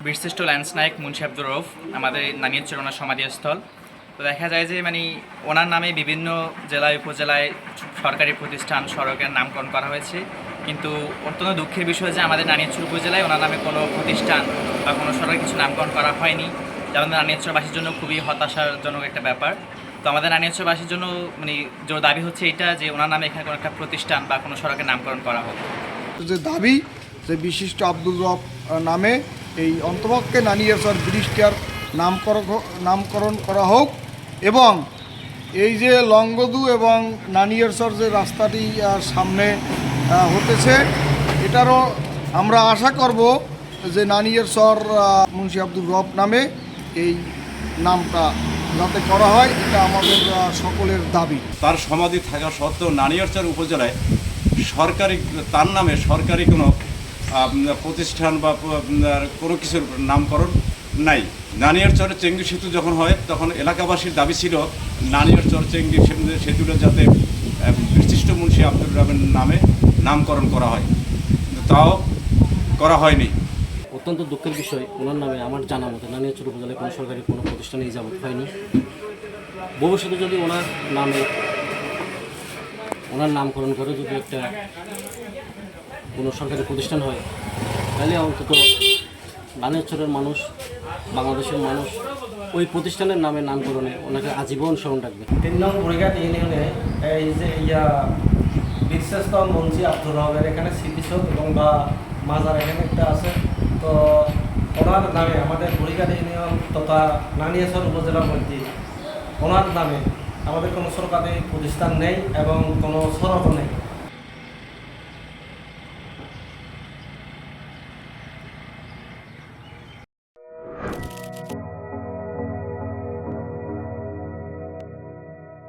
বীরশ্রেষ্ঠ ল্যান্স নায়ক মুন্সি আব্দুর রউফ আমাদের নানিয়ারচর ওনার সমাধিস্থল। তো দেখা যায় যে ওনার নামে বিভিন্ন জেলায় উপজেলায় সরকারি প্রতিষ্ঠান সড়কের নামকরণ করা হয়েছে, কিন্তু অত্যন্ত দুঃখের বিষয় যে আমাদের নানিয়ারচর উপজেলায় ওনার নামে কোনো প্রতিষ্ঠান বা কোনো সরকারি কিছু নামকরণ করা হয়নি, যা আমাদের নানিয়ারচরবাসীর জন্য খুবই হতাশাজনক একটা ব্যাপার। তো আমাদের নানিয়ারচরবাসীর জন্য যে দাবি হচ্ছে এটা যে ওনার নামে এখানে কোনো একটা প্রতিষ্ঠান বা কোনো সড়কের নামকরণ করা হোক। যে দাবি যে বিশিষ্ট আব্দুর রব নামে এই অন্তপক্ষে নানিয়ারচর ব্রিজটার নামকরণ করা হোক, এবং এই যে লংগদু এবং নানিয়ারচর যে রাস্তাটি সামনে হতেছে, এটারও আমরা আশা করব যে নানিয়ারচর মুন্সি আব্দুর রব নামে এই নামটা যাতে করা হয়, এটা আমাদের সকলের দাবি। তার সমাধি থাকা সত্ত্বেও নানিয়ারচর উপজেলায় তার নামে সরকারি কোনো প্রতিষ্ঠান বা কোনো কিছুর নামকরণ নাই। নানিয়ারচরের চেঙ্গি সেতু যখন হয় তখন এলাকাবাসীর দাবি ছিল নানিয়ারচর চেঙ্গি সেতুটা যাতে বিশিষ্ট মুন্সি আব্দুর রবের নামে নামকরণ করা হয়, তাও করা হয়নি। অত্যন্ত দুঃখের বিষয়, ওনার নামে আমার জানা মতো নানিয়ারচর উপজেলায় কোনো সরকারি কোনো প্রতিষ্ঠানে এই যাবৎ হয়নি। ভবিষ্যতে যদি ওনার নামকরণ করে যদি একটা কোনো সরকারি প্রতিষ্ঠান হয়, তাহলে অন্তত নানিয়ারচরের মানুষ, বাংলাদেশের মানুষ ওই প্রতিষ্ঠানের নামে নামকরণে ওনাকে আজীবন স্মরণ রাখবে। 3 নং বুড়িঘাট ইউনিয়নে এই যে বীরশ্রেষ্ঠ মুন্সি আব্দুর রবের এখানে স্মৃতিসৌধ এবং বা মাজার এখানে একটা আছে। তো ওনার নামে আমাদের বুড়িঘাট ইউনিয়ন তথা নানিয়ারচর উপজেলার মধ্যে ওনার নামে আমাদের কোনো সরকারি প্রতিষ্ঠান নেই এবং কোনো সড়কও নেই।